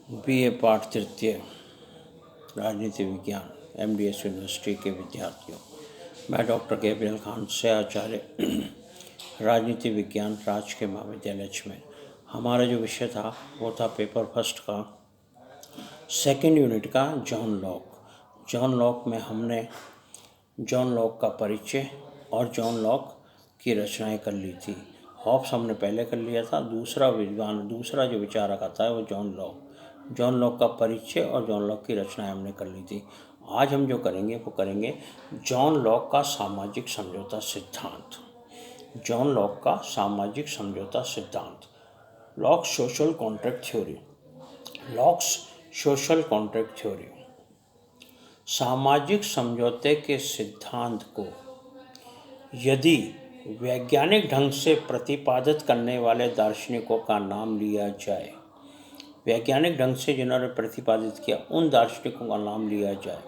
BA पाठ तृतीय राजनीति विज्ञान एमडीएस यूनिवर्सिटी के विद्यार्थियों, मैं डॉक्टर गैब्रियल खान से आचार्य राजनीति विज्ञान राजकीय महाविद्यालय में। हमारा जो विषय था वो था पेपर फर्स्ट का सेकेंड यूनिट का जॉन लॉक में हमने जॉन लॉक का परिचय और जॉन लॉक की रचनाएं कर ली थी। हॉब्स हमने पहले कर लिया था। दूसरा जो विचारक आता है वो जॉन लॉक का परिचय और जॉन लॉक की रचनाएं हमने कर ली थी। आज हम जो करेंगे वो करेंगे जॉन लॉक का सामाजिक समझौता सिद्धांत। जॉन लॉक का सामाजिक समझौता सिद्धांत, लॉक्स सोशल कॉन्ट्रैक्ट थ्योरी। सामाजिक समझौते के सिद्धांत को यदि वैज्ञानिक ढंग से प्रतिपादित करने वाले दार्शनिकों का नाम लिया जाए, वैज्ञानिक ढंग से जिन्होंने प्रतिपादित किया उन दार्शनिकों का नाम लिया जाए,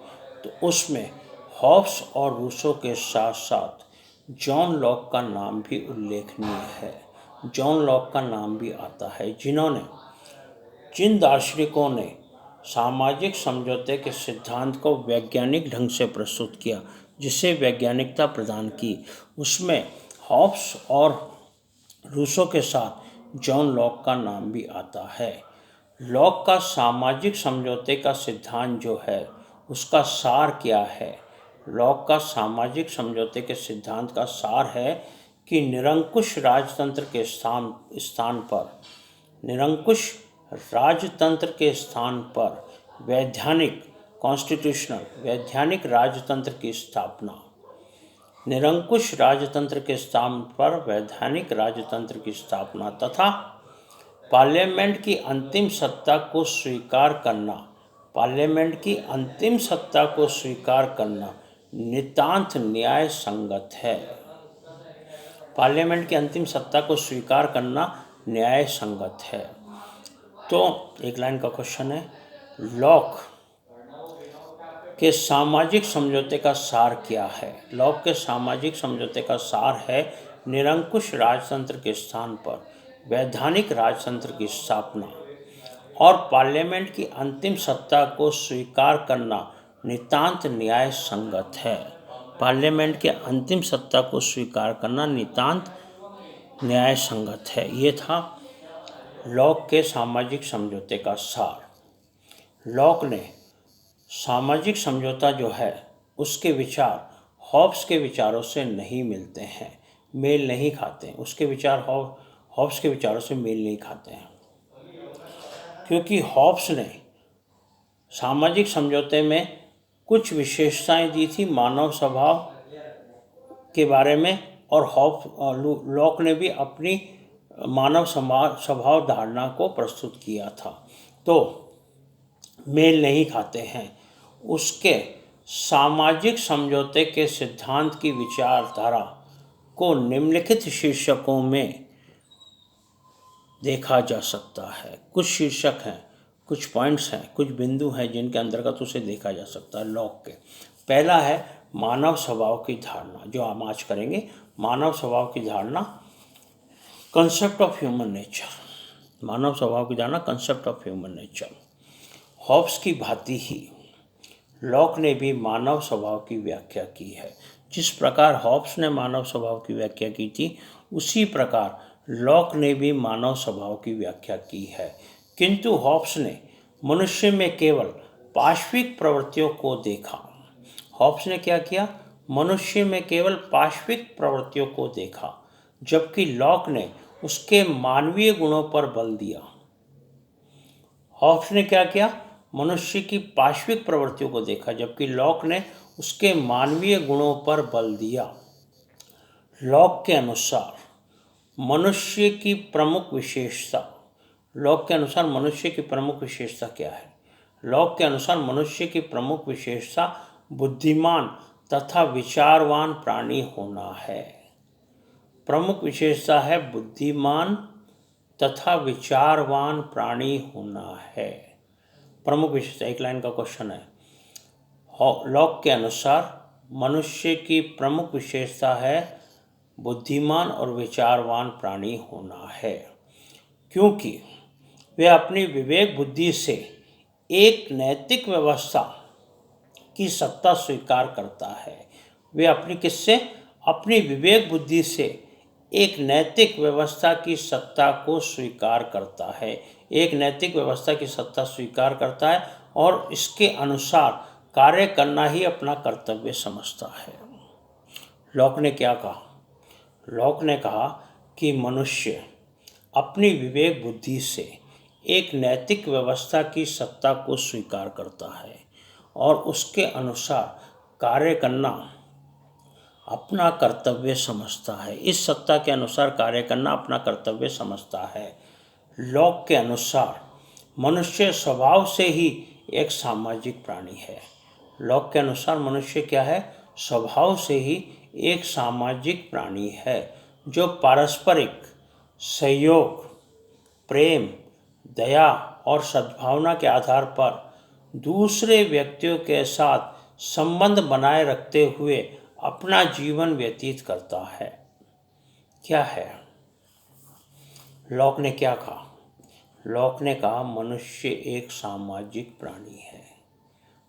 तो उसमें हॉब्स और रूसो के साथ साथ जॉन लॉक का नाम भी उल्लेखनीय है। जॉन लॉक का नाम भी आता है, जिन दार्शनिकों ने सामाजिक समझौते के सिद्धांत को वैज्ञानिक ढंग से प्रस्तुत किया, जिसे वैज्ञानिकता प्रदान की, उसमें हॉब्स और रूसो के साथ जॉन लॉक का नाम भी आता है। लॉक का सामाजिक समझौते का सिद्धांत जो है उसका सार क्या है? लॉक का सामाजिक समझौते के सिद्धांत का सार है कि निरंकुश राजतंत्र के स्थान पर वैधानिक राजतंत्र की स्थापना। निरंकुश राजतंत्र के स्थान पर वैधानिक राजतंत्र की स्थापना तथा पार्लियामेंट की अंतिम सत्ता को स्वीकार करना नितांत न्याय संगत है। पार्लियामेंट की अंतिम सत्ता को स्वीकार करना न्याय संगत है। तो एक लाइन का क्वेश्चन है, लॉक के सामाजिक समझौते का सार क्या है? लॉक के सामाजिक समझौते का सार है निरंकुश राजतंत्र के स्थान पर वैधानिक राजतंत्र की स्थापना और पार्लियामेंट की अंतिम सत्ता को स्वीकार करना नितांत न्याय संगत है। पार्लियामेंट के अंतिम सत्ता को स्वीकार करना नितांत न्याय संगत है। ये था लॉक के सामाजिक समझौते का सार। लॉक ने सामाजिक समझौता जो है उसके विचार हॉब्स के विचारों से नहीं मिलते हैं, मेल नहीं खाते हैं। उसके विचार हॉब्स के विचारों से मेल नहीं खाते हैं, क्योंकि हॉब्स ने सामाजिक समझौते में कुछ विशेषताएं दी थी मानव स्वभाव के बारे में, और लॉक ने भी अपनी मानव स्वभाव धारणा को प्रस्तुत किया था, तो मेल नहीं खाते हैं। उसके सामाजिक समझौते के सिद्धांत की विचारधारा को निम्नलिखित शीर्षकों में देखा जा सकता है। कुछ शीर्षक हैं, कुछ पॉइंट्स हैं, कुछ बिंदु हैं जिनके अंतर्गत उसे देखा जा सकता है। लॉक के पहला है मानव स्वभाव की धारणा, जो हम आज करेंगे। मानव स्वभाव की धारणा, कंसेप्ट ऑफ ह्यूमन नेचर। मानव स्वभाव की धारणा, concept of human nature. Hobbes की भांति ही लॉक ने भी मानव स्वभाव की व्याख्या की है। जिस प्रकार हॉब्स ने मानव स्वभाव की व्याख्या की थी, उसी प्रकार लॉक ने भी मानव स्वभाव की व्याख्या की है। किंतु हॉब्स ने मनुष्य में केवल पाशविक प्रवृत्तियों को देखा। हॉब्स ने क्या किया? मनुष्य में केवल पाशविक प्रवृत्तियों को देखा, जबकि लॉक ने उसके मानवीय गुणों पर बल दिया। हॉब्स ने क्या किया? मनुष्य की पाशविक प्रवृत्तियों को देखा, जबकि लॉक ने उसके मानवीय गुणों पर बल दिया। लॉक के अनुसार मनुष्य की प्रमुख विशेषता क्या है? लॉक के अनुसार मनुष्य की प्रमुख विशेषता बुद्धिमान तथा विचारवान प्राणी होना है। प्रमुख विशेषता है बुद्धिमान तथा विचारवान प्राणी होना है। प्रमुख विशेषता, एक लाइन का क्वेश्चन है। लॉक के अनुसार मनुष्य की प्रमुख विशेषता है बुद्धिमान और विचारवान प्राणी होना है, क्योंकि वे अपनी विवेक बुद्धि से एक नैतिक व्यवस्था की सत्ता स्वीकार करता है। वे अपनी किससे? अपनी विवेक बुद्धि से एक नैतिक व्यवस्था की सत्ता को स्वीकार करता है। एक नैतिक व्यवस्था की सत्ता स्वीकार करता है और इसके अनुसार कार्य करना ही अपना कर्तव्य समझता है। लॉक ने क्या कहा? लॉक ने कहा कि मनुष्य अपनी विवेक बुद्धि से एक नैतिक व्यवस्था की सत्ता को स्वीकार करता है और उसके अनुसार कार्य करना अपना कर्तव्य समझता है। इस सत्ता के अनुसार कार्य करना अपना कर्तव्य समझता है। लॉक के अनुसार मनुष्य स्वभाव से ही एक सामाजिक प्राणी है। लॉक के अनुसार मनुष्य क्या है? स्वभाव से ही एक सामाजिक प्राणी है जो पारस्परिक सहयोग, प्रेम, दया और सद्भावना के आधार पर दूसरे व्यक्तियों के साथ संबंध बनाए रखते हुए अपना जीवन व्यतीत करता है। क्या है? लॉक ने क्या कहा? लॉक ने कहा मनुष्य एक सामाजिक प्राणी है।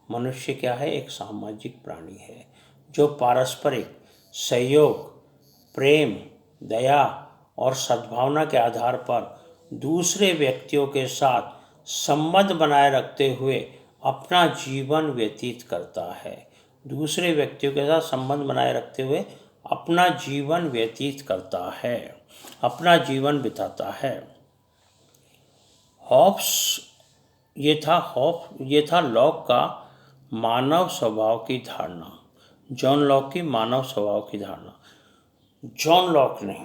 मनुष्य क्या है? एक सामाजिक प्राणी है जो पारस्परिक सहयोग, प्रेम, दया और सद्भावना के आधार पर दूसरे व्यक्तियों के साथ संबंध बनाए रखते हुए अपना जीवन व्यतीत करता है। दूसरे व्यक्तियों के साथ संबंध बनाए रखते हुए अपना जीवन व्यतीत करता है, अपना जीवन बिताता है। ये था लॉक का मानव स्वभाव की धारणा। जॉन लॉक की मानव स्वभाव की धारणा। जॉन लॉक ने,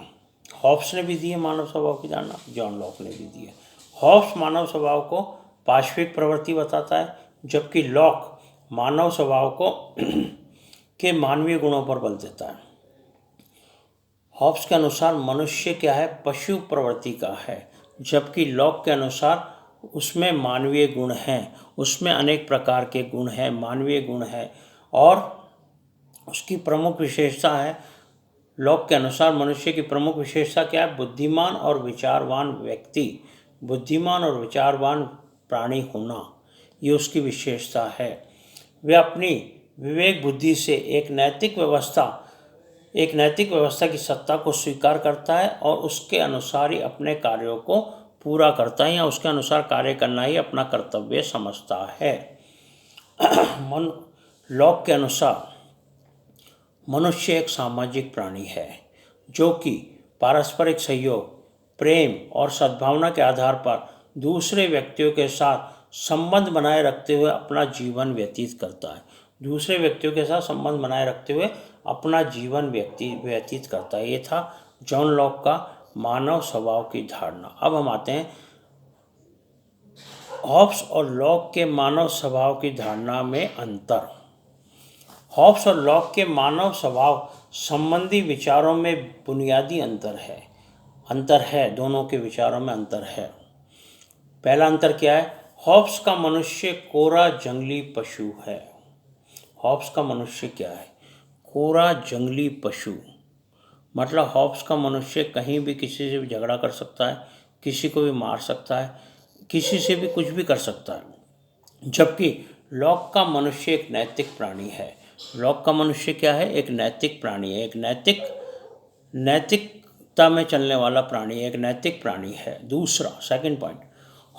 हॉब्स ने भी दी है मानव स्वभाव की धारणा, जॉन लॉक ने भी दी है। हॉब्स मानव स्वभाव को पाशविक प्रवृत्ति बताता है, जबकि लॉक मानव स्वभाव को के मानवीय गुणों पर बल देता है। हॉब्स के अनुसार मनुष्य क्या है? पशु प्रवृत्ति का है, जबकि लॉक के अनुसार उसमें मानवीय गुण हैं, उसमें अनेक प्रकार के गुण हैं, मानवीय गुण है और उसकी प्रमुख विशेषता है। लॉक के अनुसार मनुष्य की प्रमुख विशेषता क्या है? बुद्धिमान और विचारवान व्यक्ति, बुद्धिमान और विचारवान प्राणी होना, ये उसकी विशेषता है। वे अपनी विवेक बुद्धि से एक नैतिक व्यवस्था की सत्ता को स्वीकार करता है और उसके अनुसार ही अपने कार्यों को पूरा करता है या उसके अनुसार कार्य करना ही अपना कर्तव्य समझता है। लॉक के अनुसार मनुष्य एक सामाजिक प्राणी है जो कि पारस्परिक सहयोग, प्रेम और सद्भावना के आधार पर दूसरे व्यक्तियों के साथ संबंध बनाए रखते हुए अपना जीवन व्यतीत करता है। दूसरे व्यक्तियों के साथ संबंध बनाए रखते हुए अपना जीवन व्यतीत करता है। ये था जॉन लॉक का मानव स्वभाव की धारणा। अब हम आते हैं हॉब्स और लॉक के मानव स्वभाव की धारणा में अंतर। हॉब्स और लॉक के मानव स्वभाव संबंधी विचारों में बुनियादी अंतर है, दोनों के विचारों में अंतर है। पहला अंतर क्या है? हॉब्स का मनुष्य कोरा जंगली पशु है। हॉब्स का मनुष्य क्या है? कोरा जंगली पशु। मतलब हॉब्स का मनुष्य कहीं भी किसी से भी झगड़ा कर सकता है, किसी को भी मार सकता है, किसी से भी कुछ भी कर सकता है, जबकि लॉक का मनुष्य एक नैतिक प्राणी है। लॉक का मनुष्य क्या है? एक नैतिक प्राणी है, एक नैतिकता में चलने वाला प्राणी, एक नैतिक प्राणी है। दूसरा, सेकंड पॉइंट,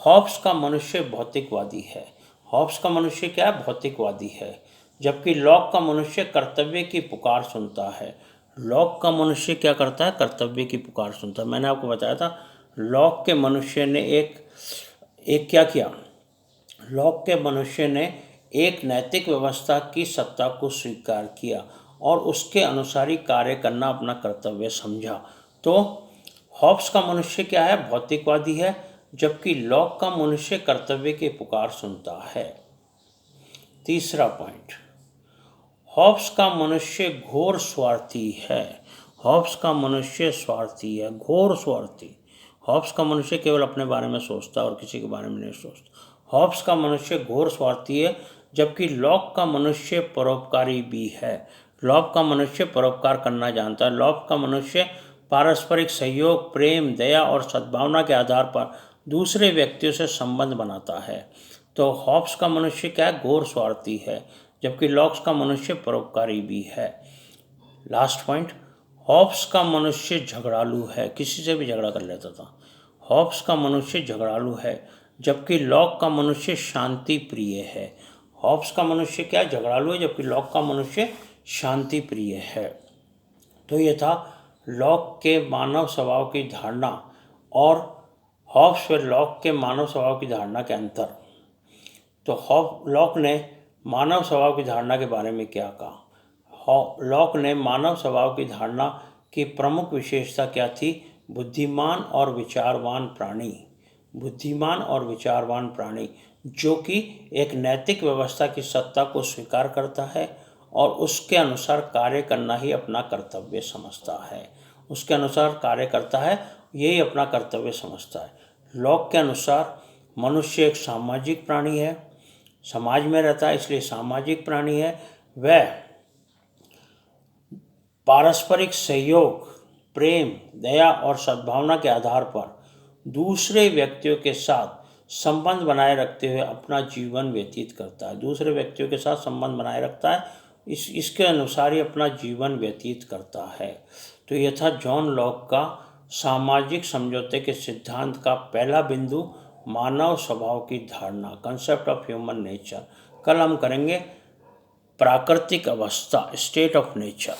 हॉब्स का मनुष्य भौतिकवादी है। हॉब्स का मनुष्य क्या है? भौतिकवादी है, जबकि लॉक का मनुष्य कर्तव्य की पुकार सुनता है। लॉक का मनुष्य क्या करता है? कर्तव्य की पुकार सुनता है। मैंने आपको बताया था लॉक के मनुष्य ने एक क्या किया? लॉक के मनुष्य ने एक नैतिक व्यवस्था की सत्ता को स्वीकार किया और उसके अनुसार ही कार्य करना अपना कर्तव्य समझा। तो हॉब्स का मनुष्य क्या है? भौतिकवादी है, जबकि लॉक का मनुष्य कर्तव्य की पुकार सुनता है। तीसरा पॉइंट, हॉब्स का मनुष्य घोर स्वार्थी है। हॉब्स का मनुष्य स्वार्थी है, घोर स्वार्थी। हॉब्स का मनुष्य केवल अपने बारे में सोचता है और किसी के बारे में नहीं सोचता। हॉब्स का मनुष्य घोर स्वार्थी है, जबकि लॉक का मनुष्य परोपकारी भी है। लॉक का मनुष्य परोपकार करना जानता है। लॉक का मनुष्य पारस्परिक सहयोग, प्रेम, दया और सद्भावना के आधार पर दूसरे व्यक्तियों से संबंध बनाता है। तो हॉब्स का मनुष्य क्या है, घोर स्वार्थी है, जबकि लॉक्स का मनुष्य परोपकारी भी है। लास्ट पॉइंट, हॉब्स का मनुष्य झगड़ालू है, किसी से भी झगड़ा कर लेता था। हॉब्स का मनुष्य झगड़ालू है, जबकि लॉक का मनुष्य शांति प्रिय है। हॉब्स का मनुष्य क्या झगड़ालू है, जबकि लॉक का मनुष्य शांति प्रिय है। तो ये था लॉक के मानव स्वभाव की धारणा और हॉब्स व लॉक के मानव स्वभाव की धारणा के अंतर। तो लॉक ने मानव स्वभाव की धारणा के बारे में क्या कहा? लॉक ने मानव स्वभाव की धारणा की प्रमुख विशेषता क्या थी? बुद्धिमान और विचारवान प्राणी। बुद्धिमान और विचारवान प्राणी जो कि एक नैतिक व्यवस्था की सत्ता को स्वीकार करता है और उसके अनुसार कार्य करना ही अपना कर्तव्य समझता है। उसके अनुसार कार्य करता है, यही अपना कर्तव्य समझता है। लॉक के अनुसार मनुष्य एक सामाजिक प्राणी है, समाज में रहता है इसलिए सामाजिक प्राणी है। वह पारस्परिक सहयोग, प्रेम, दया और सद्भावना के आधार पर दूसरे व्यक्तियों के साथ संबंध बनाए रखते हुए अपना जीवन व्यतीत करता है। दूसरे व्यक्तियों के साथ संबंध बनाए रखता है, इसके अनुसार ही अपना जीवन व्यतीत करता है। तो यह था जॉन लॉक का सामाजिक समझौते के सिद्धांत का पहला बिंदु, मानव स्वभाव की धारणा, कंसेप्ट ऑफ ह्यूमन नेचर। कल हम करेंगे प्राकृतिक अवस्था, स्टेट ऑफ नेचर।